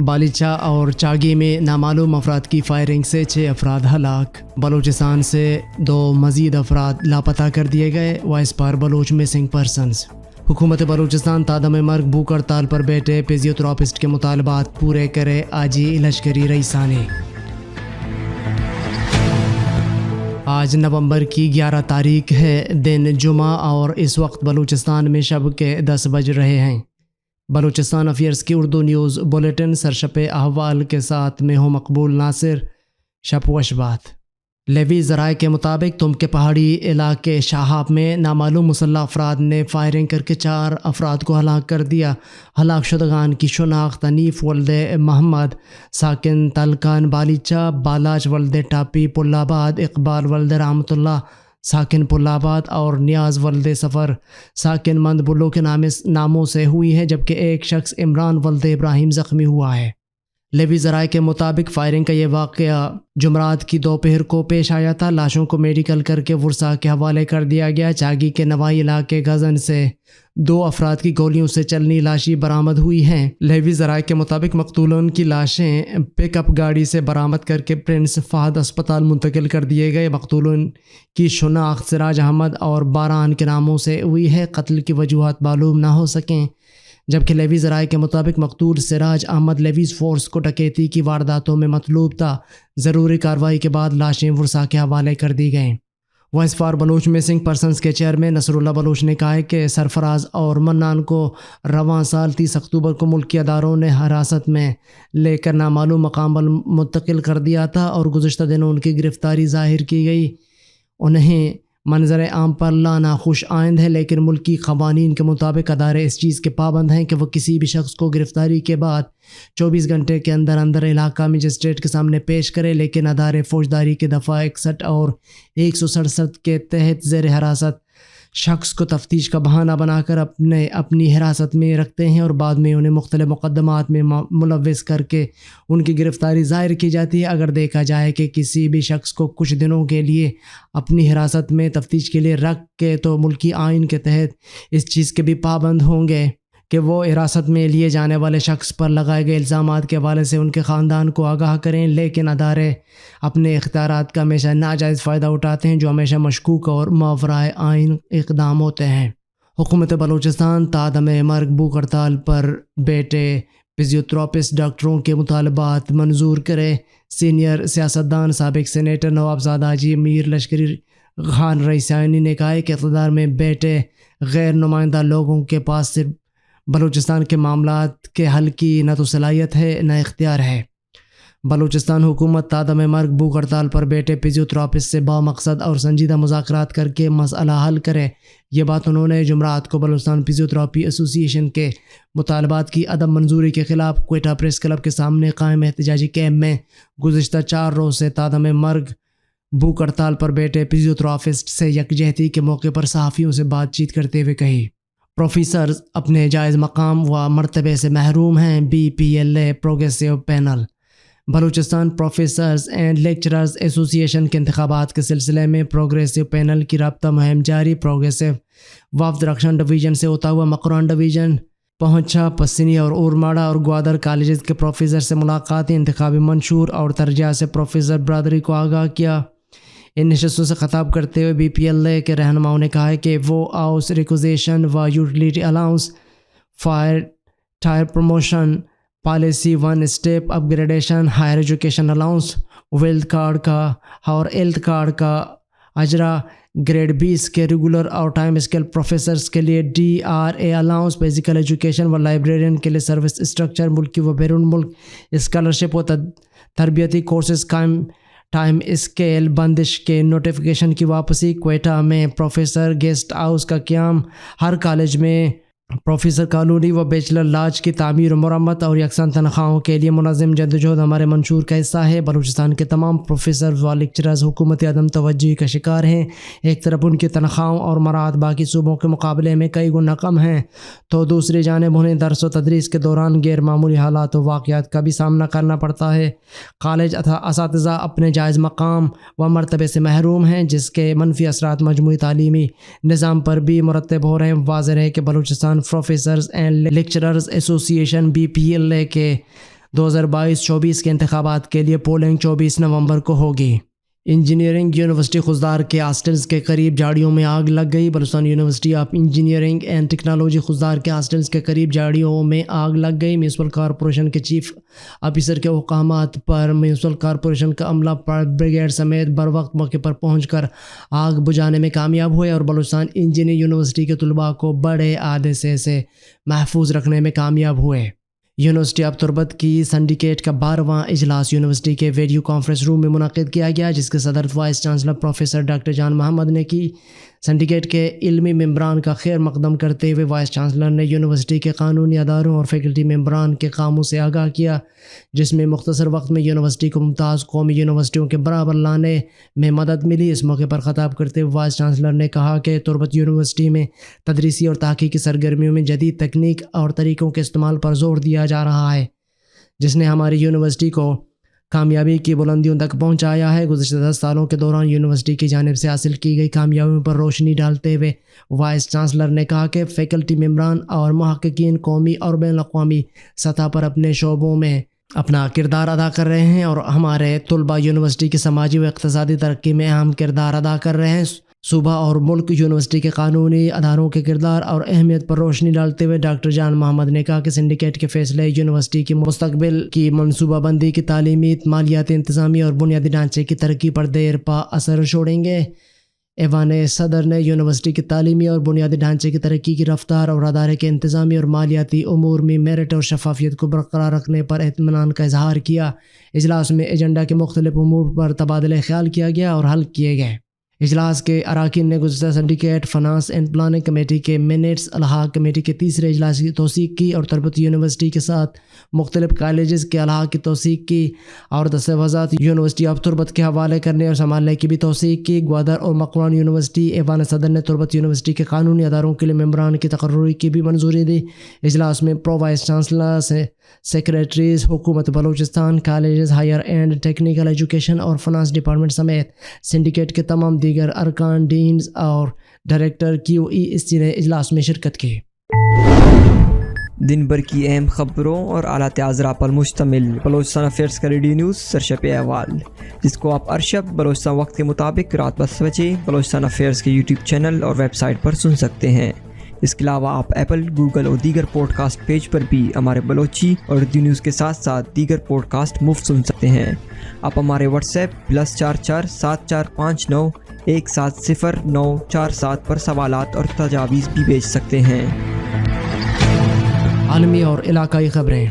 بالیچا اور چاگی میں نامعلوم افراد کی فائرنگ سے 6 افراد ہلاک۔ بلوچستان سے 2 مزید افراد لاپتہ کر دیے گئے۔ وائس پار بلوچ مسنگ پرسنز۔ حکومت بلوچستان تادم مرگ بھوک ہڑتال پر بیٹھے فزیوتراپسٹ کے مطالبات پورے کرے، آجی لشکری رئیسانی۔ آج نومبر کی 11 تاریخ ہے، دن جمعہ، اور اس وقت بلوچستان میں شب کے 10 بج رہے ہیں۔ بلوچستان افیئرز کی اردو نیوز بلیٹن سرشپ احوال کے ساتھ میں ہوں مقبول ناصر۔ شب و شبات۔ لیوی ذرائع کے مطابق تم کے پہاڑی علاقے شاہاب میں نامعلوم مسلح افراد نے فائرنگ کر کے 4 افراد کو ہلاک کر دیا۔ ہلاک شدگان کی شناخت حنیف ولد محمد ساکن تلکان بالیچا، بالاچ ولد ٹاپی پل آباد، اقبال ولد رحمت اللہ ساکن پل آباد اور نیاز ولد سفر ساکن مند بلو کے ناموں سے ہوئی ہے، جبکہ ایک شخص عمران ولد ابراہیم زخمی ہوا ہے۔ لیوی ذرائع کے مطابق فائرنگ کا یہ واقعہ جمعرات کی دوپہر کو پیش آیا تھا۔ لاشوں کو میڈیکل کر کے ورثاء کے حوالے کر دیا گیا۔ چاگی کے نوائی علاقے غزن سے 2 افراد کی گولیوں سے چلنی لاشیں برآمد ہوئی ہیں۔ لیوی ذرائع کے مطابق مقتولون کی لاشیں پک اپ گاڑی سے برآمد کر کے پرنس فہد اسپتال منتقل کر دیے گئے۔ مقتولون کی شناخت سراج احمد اور باران کے ناموں سے ہوئی ہے۔ قتل کی وجوہات معلوم نہ ہو سکیں، جبکہ لیوی ذرائع کے مطابق مقتول سراج احمد لیویز فورس کو ڈکیتی کی وارداتوں میں مطلوب تھا۔ ضروری کارروائی کے بعد لاشیں ورثاء کے حوالے کر دی گئیں۔ Voice for Baloch missing persons کے چیئرمین نصر اللہ بلوچ نے کہا ہے کہ سرفراز اور منان کو رواں سال 30 اکتوبر کو ملکی اداروں نے حراست میں لے کر نامعلوم مقام پر منتقل کر دیا تھا اور گزشتہ دنوں ان کی گرفتاری ظاہر کی گئی۔ انہیں منظر عام پر لانا خوش آئند ہے، لیکن ملکی قوانین کے مطابق ادارے اس چیز کے پابند ہیں کہ وہ کسی بھی شخص کو گرفتاری کے بعد 24 گھنٹے کے اندر اندر علاقہ مجسٹریٹ کے سامنے پیش کرے، لیکن ادارے فوجداری کے دفعہ 61 اور 167 کے تحت زیر حراست شخص کو تفتیش کا بہانہ بنا کر اپنی حراست میں رکھتے ہیں اور بعد میں انہیں مختلف مقدمات میں ملوث کر کے ان کی گرفتاری ظاہر کی جاتی ہے۔ اگر دیکھا جائے کہ کسی بھی شخص کو کچھ دنوں کے لیے اپنی حراست میں تفتیش کے لیے رکھ کے تو ملکی آئین کے تحت اس چیز کے بھی پابند ہوں گے کہ وہ حراست میں لیے جانے والے شخص پر لگائے گئے الزامات کے حوالے سے ان کے خاندان کو آگاہ کریں، لیکن ادارے اپنے اختیارات کا ہمیشہ ناجائز فائدہ اٹھاتے ہیں، جو ہمیشہ مشکوک اور ماورائے آئین اقدام ہوتے ہیں۔ حکومت بلوچستان تادم مرگ بھوک ہڑتال پر بیٹھے فزیوتراپسٹ ڈاکٹروں کے مطالبات منظور کرے۔ سینئر سیاستدان سابق سینیٹر نواب زادہ حاجی میر لشکری خان رئیسانی نے کہا ہے کہ اقتدار میں بیٹھے غیر نمائندہ لوگوں کے پاس صرف بلوچستان کے معاملات کے حل کی نہ تو صلاحیت ہے نہ اختیار ہے۔ بلوچستان حکومت تادم مرگ بھوک ہڑتال پر بیٹھے فزیوتراپسٹ سے بامقصد اور سنجیدہ مذاکرات کر کے مسئلہ حل کرے۔ یہ بات انہوں نے جمعرات کو بلوچستان فزیوتراپی ایسوسی ایشن کے مطالبات کی عدم منظوری کے خلاف کوئٹہ پریس کلب کے سامنے قائم احتجاجی کیمپ میں گزشتہ 4 روز سے تادم مرگ بھوک ہڑتال پر بیٹھے فزیوتراپسٹ سے یکجہتی کے موقع پر صحافیوں سے بات چیت کرتے ہوئے کہی۔ پروفیسرز اپنے جائز مقام و مرتبے سے محروم ہیں۔ BPLA progressive panel. Balochistan professors and lecturers ایسوسی ایشن کے انتخابات کے سلسلے میں پروگریسو پینل کی رابطہ مہم جاری۔ پروگریسو وفد رکشن ڈویژن سے ہوتا ہوا مکران ڈویژن پہنچا۔ پسینی اور اورماڑا اور گوادر کالجز کے پروفیسر سے ملاقاتیں، انتخابی منشور اور ترجیحات سے پروفیسر برادری کو آگاہ کیا۔ ان نشستوں سے خطاب کرتے ہوئے BPLA کے رہنماؤں نے کہا ہے کہ وہ ہاؤس ریکوزیشن و یوٹیلیٹی الاؤنس فائر tier promotion policy 1 step up gradation higher education allowance wealth card کا اور ہیلتھ کارڈ کا اجرا گریڈ 20 کے ریگولر اور ٹائم اسکیل پروفیسرز کے لیے DRA الاؤنس فزیکل ایجوکیشن و لائبریرین کے لیے سروس اسٹرکچر ملکی و بیرون ملک اسکالرشپ و تربیتی کورسز قائم ٹائم اسکیل بندش کے نوٹیفیکیشن کی واپسی کوئٹہ میں پروفیسر گیسٹ ہاؤس کا قیام ہر کالج میں پروفیسر کالونی و بیچلر لاج کی تعمیر و مرمت اور یکساں تنخواہوں کے لیے منظم جدوجہد ہمارے منشور کا حصہ ہے۔ بلوچستان کے تمام پروفیسر و لیکچررز حکومت عدم توجہی کا شکار ہیں۔ ایک طرف ان کی تنخواہوں اور مراعات باقی صوبوں کے مقابلے میں کئی گنا کم ہیں تو دوسری جانب انہیں درس و تدریس کے دوران غیر معمولی حالات و واقعات کا بھی سامنا کرنا پڑتا ہے۔ کالج اساتذہ اپنے جائز مقام و مرتبے سے محروم ہیں، جس کے منفی اثرات مجموعی تعلیمی نظام پر بھی مرتب ہو رہے ہیں۔ واضح ہے کہ بلوچستان پروفیسرز اینڈ لیکچررز ایسوسی ایشن BPLA کے 2022-24 کے انتخابات کے لیے پولنگ 24 نومبر کو ہوگی۔ انجینئرنگ یونیورسٹی خضدار کے ہاسٹلز کے قریب جھاڑیوں میں آگ لگ گئی۔ Balochistan university of engineering and technology Khuzdar کے ہاسٹلز کے قریب جھاڑیوں میں آگ لگ گئی۔ میونسپل کارپوریشن کے چیف آفیسر کے احکامات پر میونسپل کارپوریشن کا عملہ فائر بریگیڈ سمیت بروقت موقع پر پہنچ کر آگ بجھانے میں کامیاب ہوئے اور بلوچستان انجینئرنگ یونیورسٹی کے طلباء کو بڑے حادثے سے محفوظ رکھنے میں کامیاب ہوئے۔ یونیورسٹی آف تربت کی سنڈیکیٹ کا 12واں اجلاس یونیورسٹی کے ویڈیو کانفرنس روم میں منعقد کیا گیا، جس کے صدارت وائس چانسلر پروفیسر ڈاکٹر جان محمد نے کی۔ سنڈیکیٹ کے علمی ممبران کا خیر مقدم کرتے ہوئے وائس چانسلر نے یونیورسٹی کے قانونی اداروں اور فیکلٹی ممبران کے کاموں سے آگاہ کیا، جس میں مختصر وقت میں یونیورسٹی کو ممتاز قومی یونیورسٹیوں کے برابر لانے میں مدد ملی۔ اس موقع پر خطاب کرتے ہوئے وائس چانسلر نے کہا کہ تربت یونیورسٹی میں تدریسی اور تحقیقی سرگرمیوں میں جدید تکنیک اور طریقوں کے استعمال پر زور دیا جا رہا ہے، جس نے ہماری یونیورسٹی کو کامیابی کی بلندیوں تک پہنچایا ہے۔ گزشتہ 10 سالوں کے دوران یونیورسٹی کی جانب سے حاصل کی گئی کامیابیوں پر روشنی ڈالتے ہوئے وائس چانسلر نے کہا کہ فیکلٹی ممبران اور محققین قومی اور بین الاقوامی سطح پر اپنے شعبوں میں اپنا کردار ادا کر رہے ہیں اور ہمارے طلباء یونیورسٹی کی سماجی و اقتصادی ترقی میں اہم کردار ادا کر رہے ہیں۔ صوبہ اور ملک یونیورسٹی کے قانونی اداروں کے کردار اور اہمیت پر روشنی ڈالتے ہوئے ڈاکٹر جان محمد نے کہا کہ سنڈیکیٹ کے فیصلے یونیورسٹی کی مستقبل کی منصوبہ بندی کی تعلیمی، مالیاتی انتظامی اور بنیادی ڈھانچے کی ترقی پر دیر پا اثر چھوڑیں گے۔ ایوان صدر نے یونیورسٹی کی تعلیمی اور بنیادی ڈھانچے کی ترقی کی رفتار اور ادارے کے انتظامی اور مالیاتی امور میں میرٹ اور شفافیت کو برقرار رکھنے پر اطمینان کا اظہار کیا۔ اجلاس میں ایجنڈا کے مختلف امور پر تبادلہ خیال کیا گیا اور حل کیے گئے۔ اجلاس کے اراکین نے گزشتہ syndicate finance and planning committee کے منٹس، الحاق کمیٹی کے تیسرے اجلاس کی توثیق کی اور تربت یونیورسٹی کے ساتھ مختلف کالجز کے الحاق کی توثیق کی اور دستاویزات یونیورسٹی آف تربت کے حوالے کرنے اور سنبھالنے کی بھی توثیق کی۔ گوادر اور مقوان یونیورسٹی ایوان صدر نے تربت یونیورسٹی کے قانونی اداروں کے لیے ممبران کی تقرری کی بھی منظوری دی۔ اجلاس میں پرو وائس چانسلر سیکریٹریز حکومت Balochistan, colleges, higher and technical education اور فنانس ڈپارٹمنٹ سمیت سنڈیکیٹ کے تمام دیگر ارکان، ڈینز اور ڈائریکٹر QESC نے اجلاس میں شرکت کی۔ دن بھر کی اہم خبروں اور اعلیٰ اجرا پر مشتمل بلوچستان افیئرز کا ریڈیو نیوز سرشپ احوال، جس کو آپ ارشب بلوچستان وقت کے مطابق رات 10 بجے بلوچستان افیئرز کے YouTube چینل اور ویب سائٹ پر سن سکتے ہیں۔ اس کے علاوہ آپ ایپل، گوگل اور دیگر پوڈ کاسٹ پیج پر بھی ہمارے بلوچی اور اردو نیوز کے ساتھ ساتھ دیگر پوڈ کاسٹ مفت سن سکتے ہیں۔ آپ ہمارے واٹس ایپ +44 7459 170 پر سوالات اور تجاویز بھی بھیج سکتے ہیں۔ عالمی اور علاقائی خبریں۔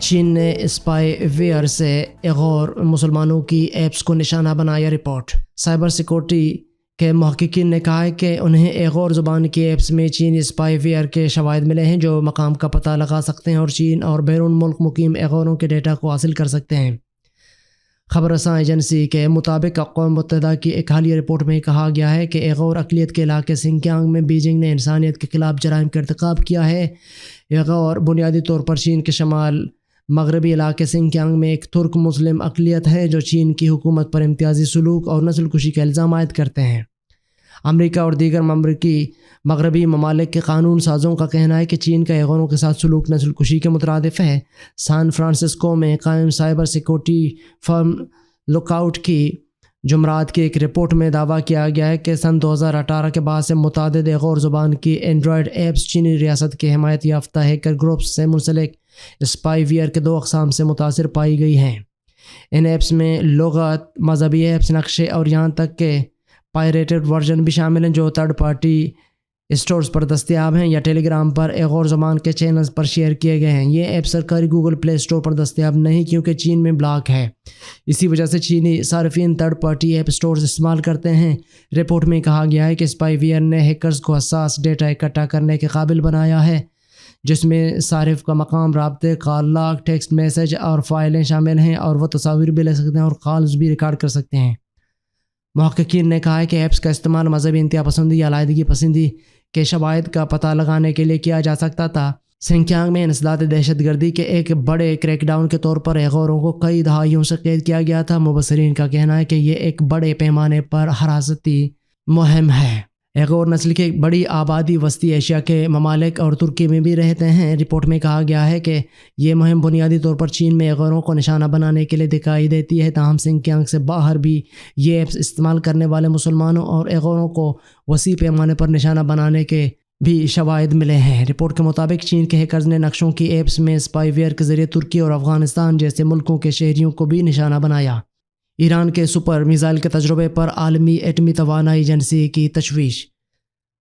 چین نے اسپائی ویئر سے ایغور مسلمانوں کی ایپس کو نشانہ بنایا۔ رپورٹ۔ سائبر سیکورٹی کے محققین نے کہا ہے کہ انہیں ایغور زبان کی ایپس میں چینی اسپائی ویئر کے شواہد ملے ہیں جو مقام کا پتہ لگا سکتے ہیں اور چین اور بیرون ملک مقیم ایغوروں کے ڈیٹا کو حاصل کر سکتے ہیں۔ خبر رساں ایجنسی کے مطابق اقوام متحدہ کی ایک حالیہ رپورٹ میں کہا گیا ہے کہ ایغور اقلیت کے علاقے سنکیانگ میں بیجنگ نے انسانیت کے خلاف جرائم کا ارتکاب کیا ہے۔ ایغور بنیادی طور پر چین کے شمال مغربی علاقے سنکیانگ میں ایک ترک مسلم اقلیت ہے جو چین کی حکومت پر امتیازی سلوک اور نسل کشی کا الزام عائد کرتے ہیں۔ امریکہ اور دیگر مغربی ممالک کے قانون سازوں کا کہنا ہے کہ چین کا ایغوروں کے ساتھ سلوک نسل کشی کے مترادف ہے۔ سان فرانسسکو میں قائم سائبر سیکورٹی فرم لک آؤٹ کی جمعرات کی ایک رپورٹ میں دعویٰ کیا گیا ہے کہ سن 2018 کے بعد سے متعدد ایغور زبان کی اینڈرائیڈ ایپس چینی ریاست کے حمایت یافتہ ہیکر گروپس سے منسلک اسپائی ویئر کے 2 اقسام سے متاثر پائی گئی ہیں۔ ان ایپس میں لغت، مذہبی ایپس، نقشے اور یہاں تک کہ پائریٹڈ ورژن بھی شامل ہیں جو تھرڈ پارٹی اسٹورز پر دستیاب ہیں یا ٹیلی گرام پر ایغور زبان کے چینلز پر شیئر کیے گئے ہیں۔ یہ ایپ سرکاری گوگل پلے اسٹور پر دستیاب نہیں کیونکہ چین میں بلاک ہے۔ اسی وجہ سے چینی صارفین تھرڈ پارٹی ایپ اسٹورز استعمال کرتے ہیں۔ رپورٹ میں کہا گیا ہے کہ اسپائی ویئر نے ہیکرز کو حساس ڈیٹا اکٹھا کرنے کے قابل بنایا ہے، جس میں صارف کا مقام، رابطے، کال لاگ، ٹیکسٹ میسج اور فائلیں شامل ہیں، اور وہ تصاویر بھی لے سکتے ہیں اور کالز بھی ریکارڈ کر سکتے ہیں۔ محققین نے کہا ہے کہ ایپس کا استعمال مذہبی انتہا پسندی یا علیحدگی پسندی کے شواہد کا پتہ لگانے کے لیے کیا جا سکتا تھا۔ سنکیانگ میں انسداد دہشت گردی کے ایک بڑے کریک ڈاؤن کے طور پر ایغوروں کو کئی دہائیوں سے قید کیا گیا تھا۔ مبصرین کا کہنا ہے کہ یہ ایک بڑے پیمانے پر حراستی مہم ہے۔ ایک اور نسل کی بڑی آبادی وسطی ایشیا کے ممالک اور ترکی میں بھی رہتے ہیں۔ رپورٹ میں کہا گیا ہے کہ یہ مہم بنیادی طور پر چین میں ایغوروں کو نشانہ بنانے کے لیے دکھائی دیتی ہے، تاہم سنگھ کی آنکھ سے باہر بھی یہ ایپس استعمال کرنے والے مسلمانوں اور ایغوروں کو وسیع پیمانے پر نشانہ بنانے کے بھی شواہد ملے ہیں۔ رپورٹ کے مطابق چین کے ہیکرز نے نقشوں کی ایپس میں اسپائی ویئر کے ذریعے ترکی اور افغانستان جیسے ملکوں کے شہریوں کو بھی نشانہ بنایا۔ ایران کے سپر میزائل کے تجربے پر عالمی ایٹمی توانائی ایجنسی کی تشویش۔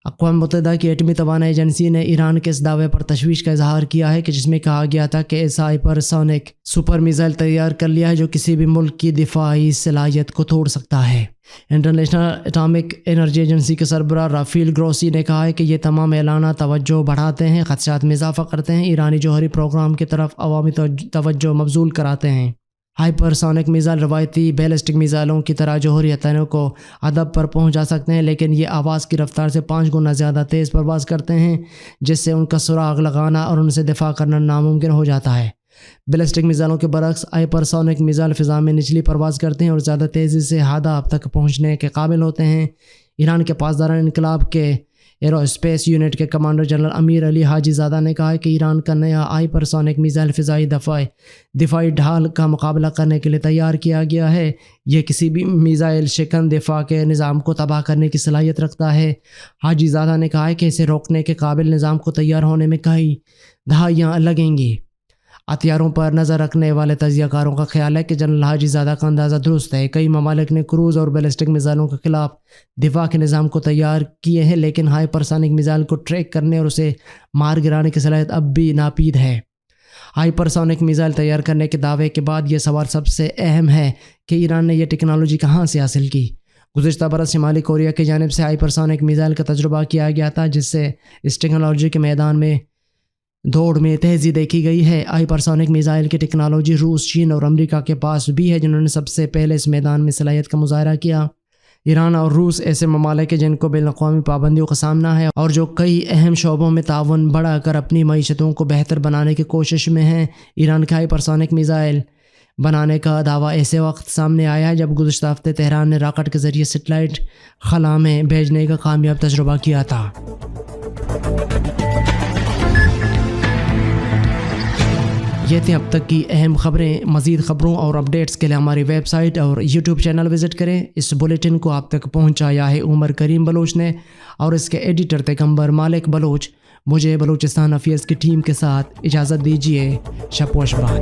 اقوام متحدہ کی ایٹمی توانائی ایجنسی نے ایران کے اس دعوے پر تشویش کا اظہار کیا ہے کہ جس میں کہا گیا تھا کہ ایسا ہائپر سونک سپر میزائل تیار کر لیا ہے جو کسی بھی ملک کی دفاعی صلاحیت کو توڑ سکتا ہے۔ انٹرنیشنل اٹامک انرجی ایجنسی کے سربراہ رافیل گروسی نے کہا ہے کہ یہ تمام اعلانات توجہ بڑھاتے ہیں، خدشات میں اضافہ کرتے ہیں، ایرانی جوہری پروگرام کی طرف عوامی توجہ مبذول کراتے ہیں۔ ہائپر سونک میزائل روایتی بیلسٹک میزائلوں کی طرح جوہری ہتھیاروں کو ہدف پر پہنچا سکتے ہیں، لیکن یہ آواز کی رفتار سے 5 گنا زیادہ تیز پرواز کرتے ہیں، جس سے ان کا سراغ لگانا اور ان سے دفاع کرنا ناممکن ہو جاتا ہے۔ بیلسٹک میزائلوں کے برعکس ہائپر سونک میزائل فضا میں نچلی پرواز کرتے ہیں اور زیادہ تیزی سے ہدف تک پہنچنے کے قابل ہوتے ہیں۔ ایران کے پاسداران انقلاب کے ایرو اسپیس یونٹ کے کمانڈر جنرل امیر علی حاجی زادہ نے کہا کہ ایران کا نیا ہائپر سونک میزائل فضائی دفاعی ڈھال کا مقابلہ کرنے کے لیے تیار کیا گیا ہے۔ یہ کسی بھی میزائل شکن دفاع کے نظام کو تباہ کرنے کی صلاحیت رکھتا ہے۔ حاجی زادہ نے کہا کہ اسے روکنے کے قابل نظام کو تیار ہونے میں کئی دہائیاں لگیں گی۔ ہتھیاروں پر نظر رکھنے والے تجزیہ کاروں کا خیال ہے کہ جنرل حاجی زادہ کا اندازہ درست ہے۔ کئی ممالک نے کروز اور بیلسٹک میزائلوں کے خلاف دفاع کے نظام کو تیار کیے ہیں، لیکن ہائپر سونک میزائل کو ٹریک کرنے اور اسے مار گرانے کی صلاحیت اب بھی ناپید ہے۔ ہائپر سونک میزائل تیار کرنے کے دعوے کے بعد یہ سوال سب سے اہم ہے کہ ایران نے یہ ٹیکنالوجی کہاں سے حاصل کی۔ گزشتہ برس شمالی کوریا کی جانب سے ہائپر سونک میزائل کا تجربہ کیا گیا تھا، جس سے اس ٹیکنالوجی کے میدان میں دوڑ میں تیزی دیکھی گئی ہے۔ ہائپر سونک میزائل کی ٹیکنالوجی روس، چین اور امریکہ کے پاس بھی ہے، جنہوں نے سب سے پہلے اس میدان میں صلاحیت کا مظاہرہ کیا۔ ایران اور روس ایسے ممالک ہیں جن کو بین الاقوامی پابندیوں کا سامنا ہے اور جو کئی اہم شعبوں میں تعاون بڑھا کر اپنی معیشتوں کو بہتر بنانے کی کوشش میں ہیں۔ ایران کا ہائپر سونک میزائل بنانے کا دعویٰ ایسے وقت سامنے آیا ہے جب گزشتہ ہفتے تہران نے راکٹ کے ذریعے سیٹلائٹ خلا میں بھیجنے کا کامیاب تجربہ کیا تھا۔ یہ تھیں اب تک کی اہم خبریں۔ مزید خبروں اور اپڈیٹس کے لیے ہماری ویب سائٹ اور یوٹیوب چینل وزٹ کریں۔ اس بلیٹن کو آپ تک پہنچایا ہے عمر کریم بلوچ نے اور اس کے ایڈیٹر پیغمبر مالک بلوچ۔ مجھے بلوچستان افیئرز کی ٹیم کے ساتھ اجازت دیجیے۔ شب و شبات۔